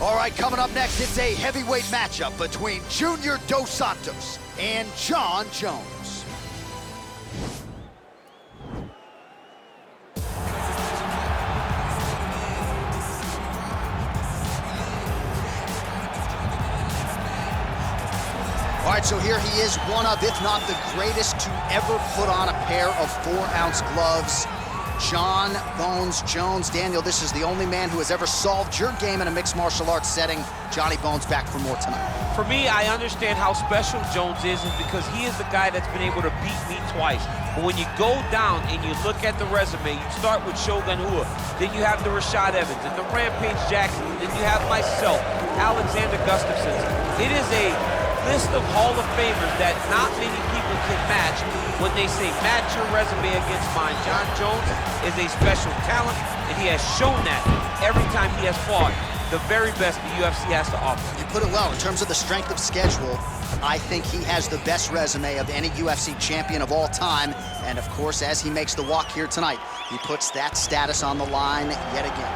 All right, coming up next, it's a heavyweight matchup between Junior Dos Santos and Jon Jones. All right, so here he is, one of, if not the greatest to ever put on a pair of 4-ounce gloves. Jon Bones Jones. Daniel, this is the only man who has ever solved your game in a mixed martial arts setting. Johnny Bones back for more tonight. For me, I understand how special Jones is because he is the guy that's been able to beat me twice. But when you go down and you look at the resume, you start with Shogun Rua, then you have the Rashad Evans, and the Rampage Jackson, then you have myself, Alexander Gustafsson. It is a list of Hall of Famers that not many people can match. When they say match your resume against mine, Jon Jones is a special talent, and he has shown that every time he has fought the very best the UFC has to offer. You put it well. In terms of the strength of schedule, I think he has the best resume of any UFC champion of all time. And of course, as he makes the walk here tonight, he puts that status on the line yet again.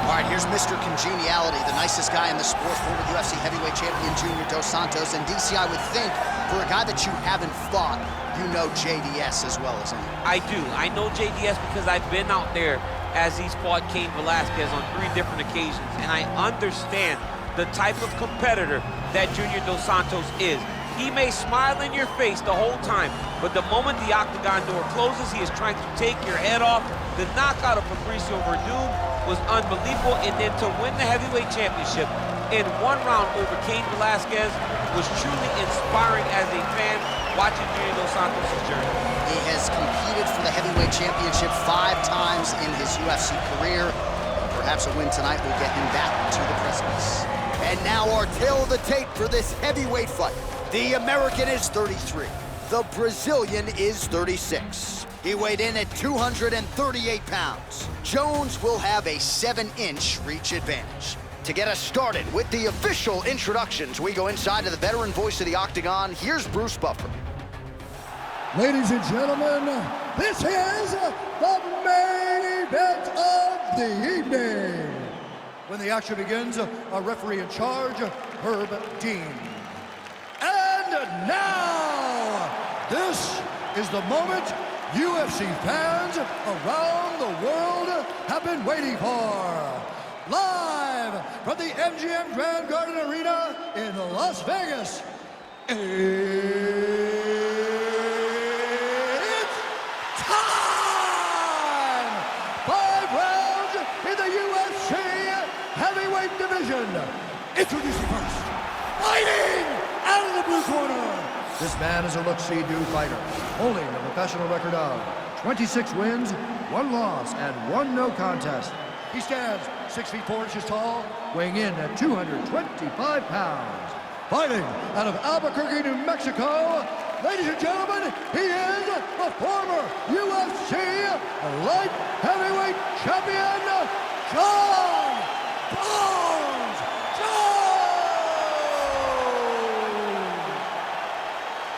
All right, here's Mr. Congeniality, the nicest guy in the sport, former UFC heavyweight champion Junior Dos Santos. And DC, I would think, for a guy that you haven't fought, you know JDS as well as him. I do. I know JDS because I've been out there as he's fought Cain Velasquez on 3 different occasions, and I understand the type of competitor that Junior Dos Santos is. He may smile in your face the whole time, but the moment the octagon door closes, he is trying to take your head off. The knockout of Fabricio Verdum was unbelievable, and then to win the heavyweight championship in 1 round over Cain Velasquez was truly inspiring as a fan watching Junior Dos Santos' journey. He has competed for the heavyweight championship 5 times in his UFC career. Perhaps a win tonight will get him back to the precipice. And now our tale of the tape for this heavyweight fight. The American is 33. The Brazilian is 36. He weighed in at 238 pounds. Jones will have a 7-inch reach advantage. To get us started with the official introductions, we go inside to the veteran voice of the Octagon. Here's Bruce Buffer. Ladies and gentlemen, this is the main event of the evening. When the action begins, our referee in charge, Herb Dean. And now, this is the moment UFC fans around the world have been waiting for. Live from the MGM Grand Garden Arena in Las Vegas, it's time! 5 rounds in the UFC heavyweight division. Introducing first, fighting out of the blue corner. This man is a look-see-do fighter, holding a professional record of 26 wins, 1 loss, and 1 no contest. He stands 6 feet 4 inches tall, weighing in at 225 pounds. Fighting out of Albuquerque, New Mexico, ladies and gentlemen, he is the former UFC light heavyweight champion, Jon Bones Jones!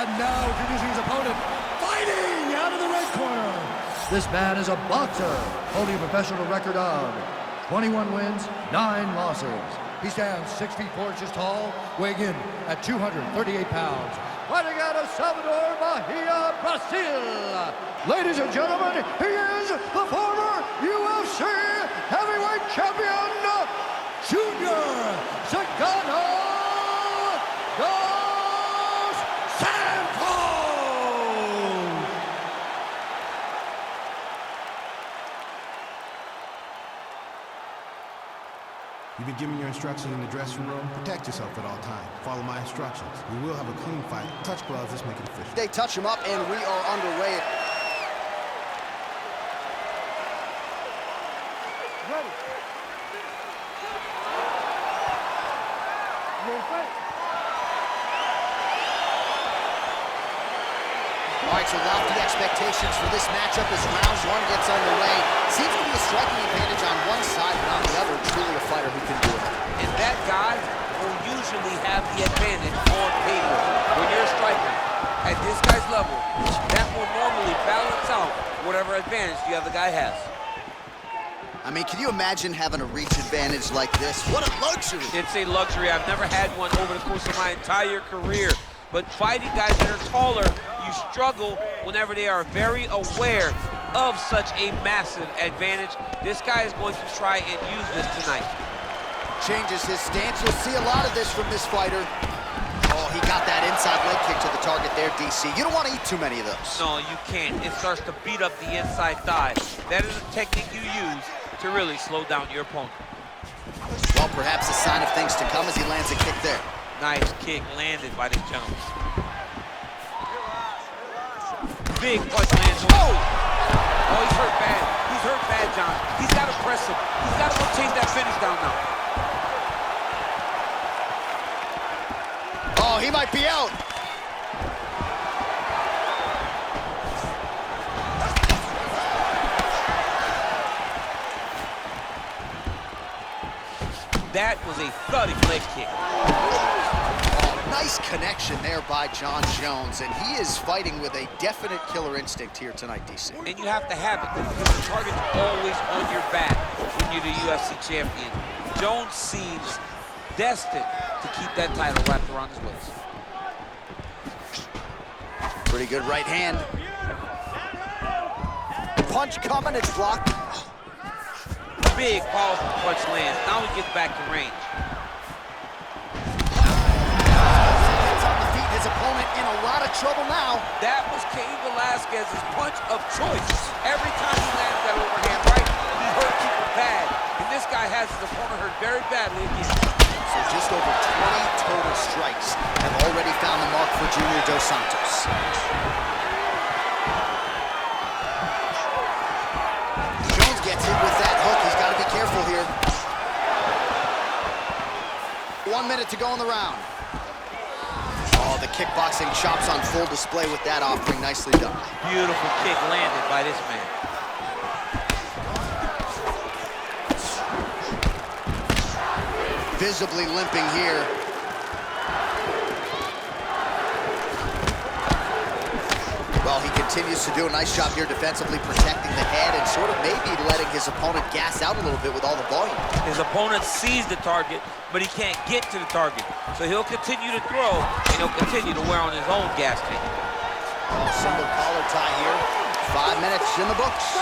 And now introducing his opponent, fighting out of the red corner. This man is a boxer, holding a professional record of 21 wins, 9 losses. He stands 6 feet 4 inches tall, weighing in at 238 pounds. Fighting out of Salvador Bahia, Brazil. Ladies and gentlemen, he is the former UFC heavyweight champion, Junior Dos Santos. You've been given your instructions in the dressing room. Protect yourself at all times. Follow my instructions. We will have a clean fight. Touch gloves, let's make it official. They touch him up, and we are underway. Ready. All right, so lofty expectations for this matchup as round 1 gets underway. Seems to be a striking advantage on one side, but on the other, truly a fighter who can do it. And that guy will usually have the advantage on paper. When you're a striker at this guy's level, that will normally balance out whatever advantage the other guy has. I mean, can you imagine having a reach advantage like this? What a luxury. It's a luxury. I've never had one over the course of my entire career. But fighting guys that are taller, you struggle whenever they are very aware of such a massive advantage. This guy is going to try and use this tonight. Changes his stance. You'll see a lot of this from this fighter. Oh, he got that inside leg kick to the target there, DC. You don't want to eat too many of those. No, you can't. It starts to beat up the inside thigh. That is a technique you use to really slow down your opponent. Well, perhaps a sign of things to come as he lands a kick there. Nice kick landed by this gentleman. Big punch lands. Oh! Oh, he's hurt bad. He's hurt bad, John. He's got to press him. He's got to go chase that finish down now. Oh, he might be out. That was a thudding leg kick. Oh, nice connection there by Jon Jones, and he is fighting with a definite killer instinct here tonight, DC. And you have to have it because the target's always on your back when you're the UFC champion. Jones seems destined to keep that title wrapped around his waist. Pretty good right hand. Punch coming, it's blocked. Big, powerful punch lands. Now he gets back to range. Gets on the feet, his opponent in a lot of trouble now. That was Cain Velasquez's punch of choice. Every time he lands that overhand right, he hurt people bad. And this guy has his opponent hurt very badly again. So just over 20 total strikes have already found the mark for Junior Dos Santos. Jones gets hit with that hook. He's got to be careful here. 1 minute to go in the round. Oh, the kickboxing chops on full display with that offering. Nicely done. Beautiful kick landed by this man. Visibly limping here. Well, he continues to do a nice job here defensively, protecting the head and sort of maybe letting his opponent gas out a little bit with all the volume. His opponent sees the target, but he can't get to the target. So he'll continue to throw, and he'll continue to wear on his own gas tank. Oh, single collar tie here. 5 minutes in the books.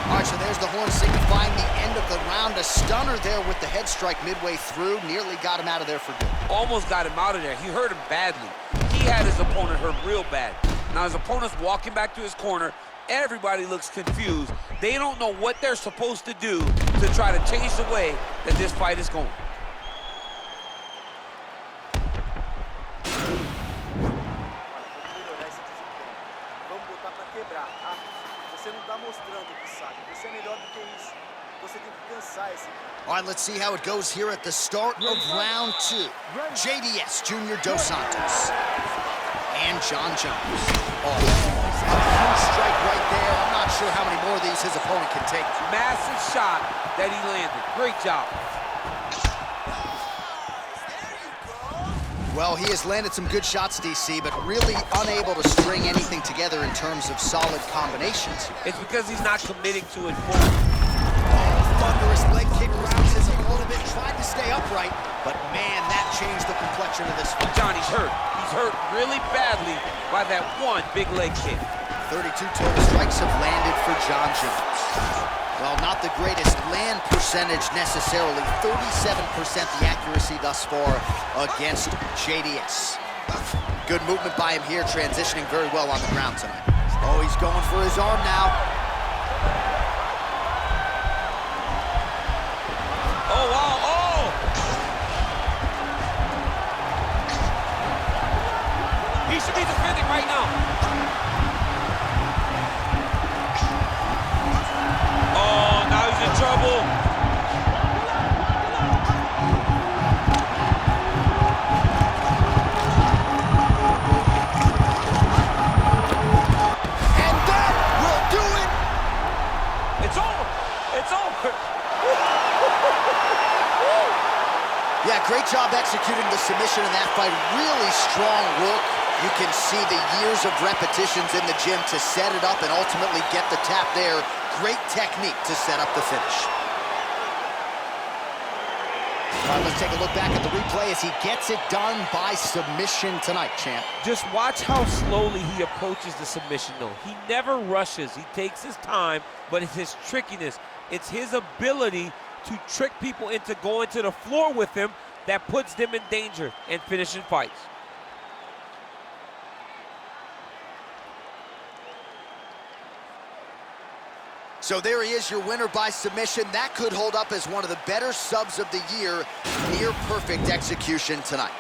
All right, so there's the horn signifying the end of the round. A stunner there with the head strike midway through. Nearly got him out of there for good. Almost got him out of there. He hurt him badly. He had his opponent hurt real bad. Now his opponent's walking back to his corner. Everybody looks confused. They don't know what they're supposed to do to try to change the way that this fight is going. All right, let's see how it goes here at the start of round 2. JDS, Junior Dos Santos, and Jon Jones. Oh, a huge strike right there. I'm not sure how many more of these his opponent can take. Massive shot that he landed. Great job. Well, he has landed some good shots, DC, but really unable to string anything together in terms of solid combinations. It's because he's not committing to it fully. Thunderous leg kick rounds his opponent. Tried to stay upright, but man, that changed the complexion of this fight. Johnny's hurt. He's hurt really badly by that one big leg kick. 32 total strikes have landed for Jon Jones. Well, not the greatest land percentage necessarily. 37% the accuracy thus far against JDS. Good movement by him here, transitioning very well on the ground tonight. Oh, he's going for his arm now. Oh, wow, oh! He should be defending right now. Oh, now he's in trouble. And that will do it! It's over. It's over. Yeah, great job executing the submission in that fight. Really strong work. You can see the years of repetitions in the gym to set it up and ultimately get the tap there. great technique to set up the finish. All right, let's take a look back at the replay as he gets it done by submission tonight, champ. Just watch how slowly he approaches the submission, though. He never rushes. He takes his time, but it's his trickiness. It's his ability to trick people into going to the floor with him that puts them in danger and finishing fights. So there he is, your winner by submission. That could hold up as one of the better subs of the year. Near perfect execution tonight.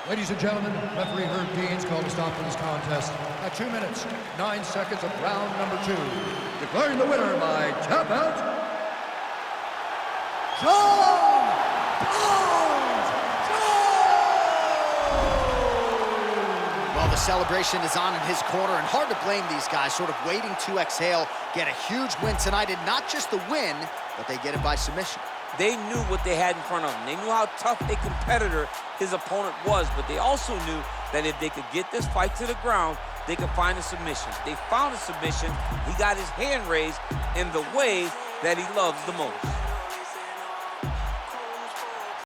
Ladies and gentlemen, referee Herb Dean's called a stop to this contest at 2 minutes, 9 seconds of round number 2. Declaring the winner by tap out, John Jones! Well, the celebration is on in his corner, and hard to blame these guys, sort of waiting to exhale, get a huge win tonight, and not just the win, but they get it by submission. They knew what they had in front of them. They knew how tough a competitor his opponent was, but they also knew that if they could get this fight to the ground, they could find a submission. They found a submission. He got his hand raised in the way that he loves the most.